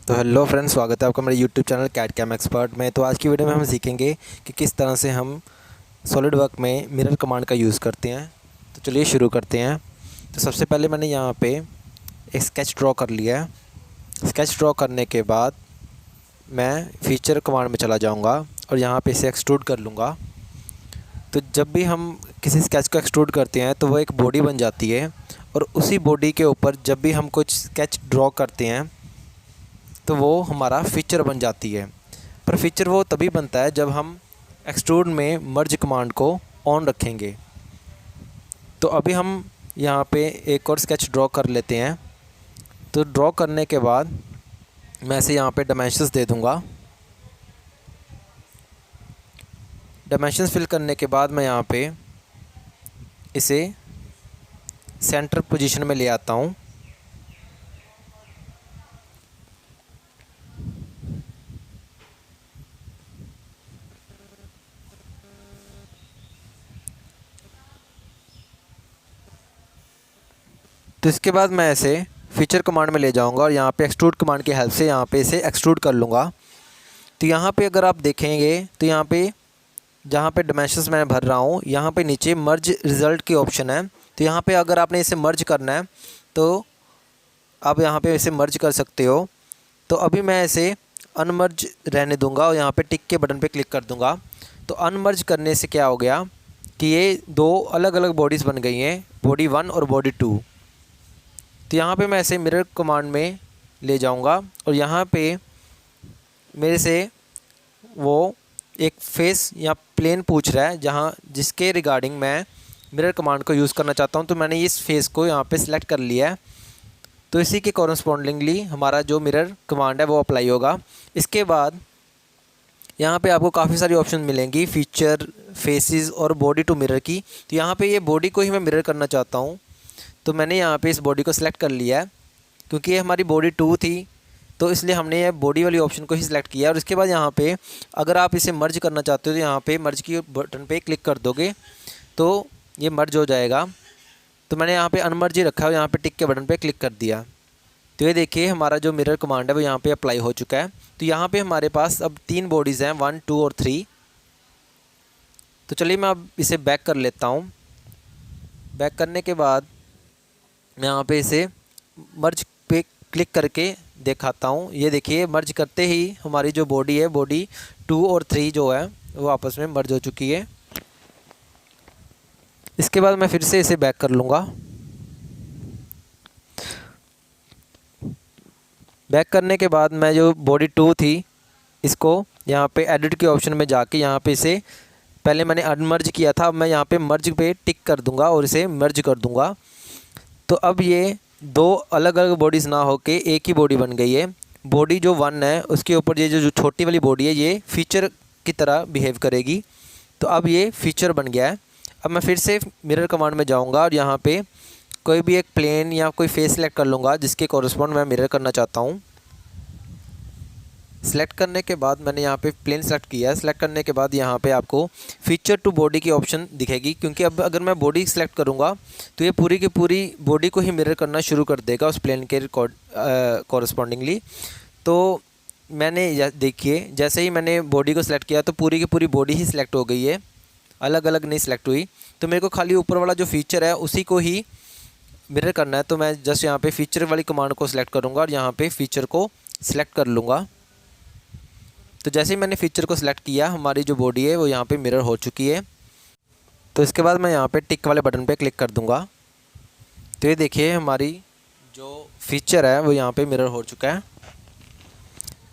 तो hello friends, स्वागत है आपका मेरे YouTube channel CAD CAM expert में। तो आज की वीडियो में हम सीखेंगे कि किस तरह से हम सॉलिड वर्क में मिरर कमांड का यूज़ करते हैं। तो चलिए शुरू करते हैं। तो सबसे पहले मैंने यहाँ पे एक स्केच ड्रॉ कर लिया है। स्केच ड्रॉ करने के बाद मैं फीचर कमांड में चला जाऊँगा और यहाँ पे इसे एक्सट्रूड कर लूँगा। तो जब भी हम किसी स्केच को एक्सट्रूड करते हैं तो वो एक बॉडी बन जाती है, और उसी बॉडी के ऊपर जब भी हम कुछ स्केच ड्रॉ करते हैं तो वो हमारा फीचर बन जाती है। पर फीचर वो तभी बनता है जब हम एक्सट्रूड में मर्ज कमांड को ऑन रखेंगे। तो अभी हम यहाँ पे एक और स्केच ड्रॉ कर लेते हैं। तो ड्रॉ करने के बाद मैं इसे यहाँ पे डायमेंशंस दे दूँगा। डायमेंशंस फिल करने के बाद मैं यहाँ पे इसे सेंटर पोजीशन में ले आता हूँ। तो इसके बाद मैं इसे फीचर कमांड में ले जाऊंगा और यहाँ पे एक्सट्रूड कमांड की हेल्प से यहाँ पे इसे एक्सट्रूड कर लूँगा। तो यहाँ पे अगर आप देखेंगे तो यहाँ पे जहाँ पे डायमेंशंस मैं भर रहा हूँ, यहाँ पे नीचे मर्ज रिज़ल्ट की ऑप्शन है। तो यहाँ पे अगर आपने इसे मर्ज करना है तो आप यहाँ पे इसे मर्ज कर सकते हो। तो अभी मैं इसे अनमर्ज रहने दूँगा और यहाँ पे टिक के बटन पे क्लिक कर दूँगा। तो अनमर्ज करने से क्या हो गया कि ये दो अलग अलग बॉडीज़ बन गई हैं, बॉडी 1 और बॉडी 2। तो यहाँ पे मैं ऐसे मिरर कमांड में ले जाऊँगा और यहाँ पे मेरे से वो एक फेस या प्लेन पूछ रहा है जिसके रिगार्डिंग मैं मिरर कमांड को यूज़ करना चाहता हूँ। तो मैंने इस फेस को यहाँ पे सिलेक्ट कर लिया है। तो इसी के कॉरस्पॉन्डिंगली हमारा जो मिरर कमांड है वो अप्लाई होगा। इसके बाद यहाँ पे आपको काफ़ी सारी ऑप्शन मिलेंगी, फीचर, फेसेस और बॉडी टू मिरर की। तो यहाँ पे ये बॉडी को ही मैं मिरर करना चाहता हूँ, तो मैंने यहाँ पे इस बॉडी को सिलेक्ट कर लिया है। क्योंकि ये हमारी बॉडी 2 थी तो इसलिए हमने ये बॉडी वाली ऑप्शन को ही सिलेक्ट किया। और इसके बाद यहाँ पे अगर आप इसे मर्ज करना चाहते हो तो यहाँ पे मर्ज की बटन पे क्लिक कर दोगे तो ये मर्ज हो जाएगा। तो मैंने यहाँ पे अनमर्ज ही रखा है, यहाँ पे टिक के बटन पे क्लिक कर दिया। तो ये देखिए हमारा जो मिरर कमांड है वो यहाँ पे अप्लाई हो चुका है। तो यहाँ पे हमारे पास अब 3 बॉडीज़ हैं, 1, 2 और 3। तो चलिए मैं अब इसे बैक कर लेता हूँ। बैक करने के बाद मैं यहाँ पे इसे मर्ज पे क्लिक करके दिखाता हूँ। ये देखिए मर्ज करते ही हमारी जो बॉडी है, बॉडी 2 और 3 जो है वो आपस में मर्ज हो चुकी है। इसके बाद मैं फिर से इसे बैक कर लूँगा। बैक करने के बाद मैं जो बॉडी 2 थी इसको यहाँ पे एडिट के ऑप्शन में जाके यहाँ पे इसे पहले मैंने अनमर्ज किया था, अब मैं यहाँ पे मर्ज पे टिक कर दूँगा और इसे मर्ज कर दूँगा। तो अब ये दो अलग अलग बॉडीज़ ना होके एक ही बॉडी बन गई है। बॉडी जो 1 है उसके ऊपर ये जो छोटी वाली बॉडी है ये फीचर की तरह बिहेव करेगी। तो अब ये फीचर बन गया है। अब मैं फिर से मिरर कमांड में जाऊंगा और यहाँ पे कोई भी एक प्लेन या कोई फेस सेलेक्ट कर लूँगा जिसके कॉरस्पॉन्ड मैं मिरर करना चाहता हूँ। सेलेक्ट करने के बाद मैंने यहाँ पे प्लेन सेलेक्ट किया है। सेलेक्ट करने के बाद यहाँ पे आपको फीचर टू बॉडी की ऑप्शन दिखेगी, क्योंकि अब अगर मैं बॉडी सेलेक्ट करूँगा तो ये पूरी की पूरी बॉडी को ही मिरर करना शुरू कर देगा उस प्लेन के कॉरस्पॉन्डिंगली। तो मैंने देखिए जैसे ही मैंने बॉडी को सिलेक्ट किया तो पूरी की पूरी बॉडी ही सिलेक्ट हो गई है, अलग अलग नहीं सिलेक्ट हुई। तो मेरे को खाली ऊपर वाला जो फीचर है उसी को ही मिरर करना है। तो मैं जस्ट यहाँ पर फीचर वाली कमांड को सिलेक्ट करूँगा और यहाँ पर फीचर को सिलेक्ट कर लूँगा। तो जैसे ही मैंने फीचर को सिलेक्ट किया हमारी जो बॉडी है वो यहाँ पे मिरर हो चुकी है। तो इसके बाद मैं यहाँ पे टिक वाले बटन पे क्लिक कर दूँगा। तो ये देखिए हमारी जो फीचर है वो यहाँ पे मिरर हो चुका है।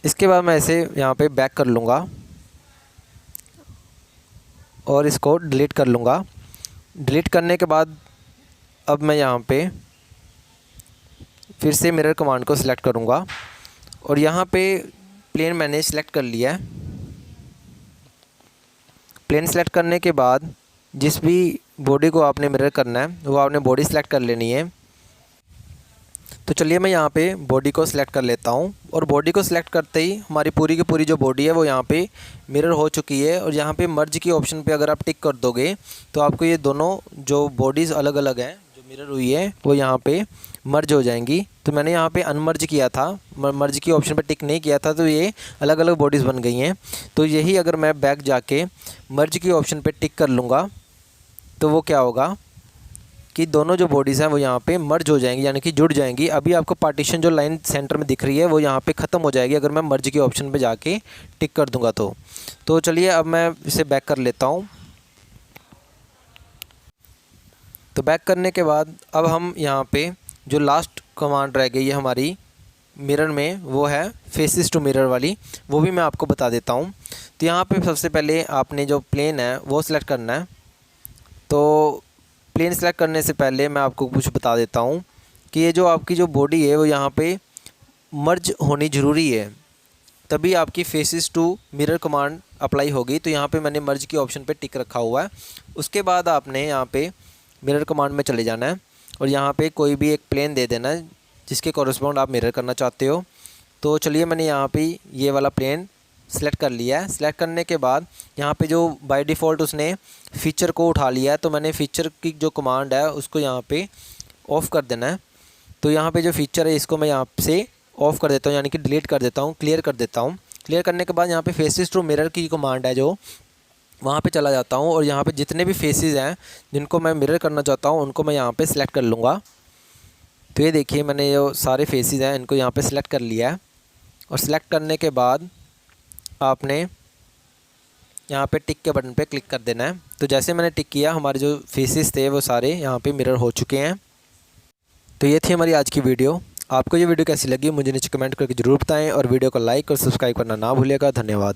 इसके बाद मैं इसे यहाँ पे बैक कर लूँगा और इसको डिलीट कर लूँगा। डिलीट करने के बाद अब मैं यहाँ पे फिर से मिरर कमांड को सिलेक्ट करूँगा और यहाँ पे प्लेन मैंने सेलेक्ट कर लिया है। प्लेन सेलेक्ट करने के बाद जिस भी बॉडी को आपने मिरर करना है वो आपने बॉडी सेलेक्ट कर लेनी है। तो चलिए मैं यहाँ पे बॉडी को सिलेक्ट कर लेता हूँ और बॉडी को सिलेक्ट करते ही हमारी पूरी की पूरी जो बॉडी है वो यहाँ पे मिरर हो चुकी है। और यहाँ पे मर्ज की ऑप्शन पे अगर आप टिक कर दोगे तो आपको ये दोनों जो बॉडीज़ अलग अलग हैं जो मिरर हुई है वो यहाँ पे मर्ज हो जाएंगी। तो मैंने यहाँ पे अनमर्ज किया था, मर्ज की ऑप्शन पे टिक नहीं किया था, तो ये अलग अलग बॉडीज़ बन गई हैं। तो यही अगर मैं बैक जाके मर्ज की ऑप्शन पे टिक कर लूँगा तो वो क्या होगा कि दोनों जो बॉडीज़ हैं वो यहाँ पे मर्ज हो जाएंगी, यानी कि जुड़ जाएंगी। अभी आपको पार्टीशन जो लाइन सेंटर में दिख रही है वो यहाँ पे ख़त्म हो जाएगी अगर मैं मर्ज के ऑप्शन पे जाके टिक कर दूंगा तो चलिए अब मैं इसे बैक कर लेता हूँ। तो बैक करने के बाद अब हम यहाँ पे जो लास्ट कमांड रह गई है हमारी मिरर में, वो है फेसेस टू मिरर वाली, वो भी मैं आपको बता देता हूँ। तो यहाँ पे सबसे पहले आपने जो प्लेन है वो सिलेक्ट करना है। तो प्लेन सेलेक्ट करने से पहले मैं आपको कुछ बता देता हूँ कि ये जो आपकी जो बॉडी है वो यहाँ पे मर्ज होनी ज़रूरी है, तभी आपकी faces to mirror command apply होगी। तो यहाँ पे मैंने मर्ज की ऑप्शन पे टिक रखा हुआ है। उसके बाद आपने यहाँ पे मिरर कमांड में चले जाना है और यहाँ पे कोई भी एक प्लेन दे देना है जिसके कॉरस्पॉन्ड आप मिरर करना चाहते हो। तो चलिए मैंने यहाँ पे ये वाला प्लेन सेलेक्ट कर लिया है। सेलेक्ट करने के बाद यहाँ पे जो बाय डिफ़ॉल्ट उसने फ़ीचर को उठा लिया है, तो मैंने फ़ीचर की जो कमांड है उसको यहाँ पे ऑफ़ कर देना है। तो यहाँ पे जो फ़ीचर है इसको मैं यहाँ से ऑफ़ कर देता हूँ, यानी कि डिलीट कर देता हूँ, क्लियर कर देता हूँ। क्लियर करने के बाद यहाँ पे फेसेस टू मिरर की कमांड है जो, वहाँ पे चला जाता हूँ और यहाँ पे जितने भी फेसेस हैं जिनको मैं मिरर करना चाहता हूँ उनको मैं यहाँ पे सिलेक्ट कर लूँगा। तो ये देखिए मैंने जो सारे फेसेस हैं इनको यहाँ पे सिलेक्ट कर लिया है। और सिलेक्ट करने के बाद आपने यहाँ पे टिक के बटन पे क्लिक कर देना है। तो जैसे मैंने टिक किया हमारे जो फेसेस थे वो सारे यहाँ पे मिरर हो चुके हैं। तो ये थी हमारी आज की वीडियो। आपको ये वीडियो कैसी लगी मुझे नीचे कमेंट करके ज़रूर बताएं और वीडियो को लाइक और सब्सक्राइब करना ना भूलिएगा। धन्यवाद।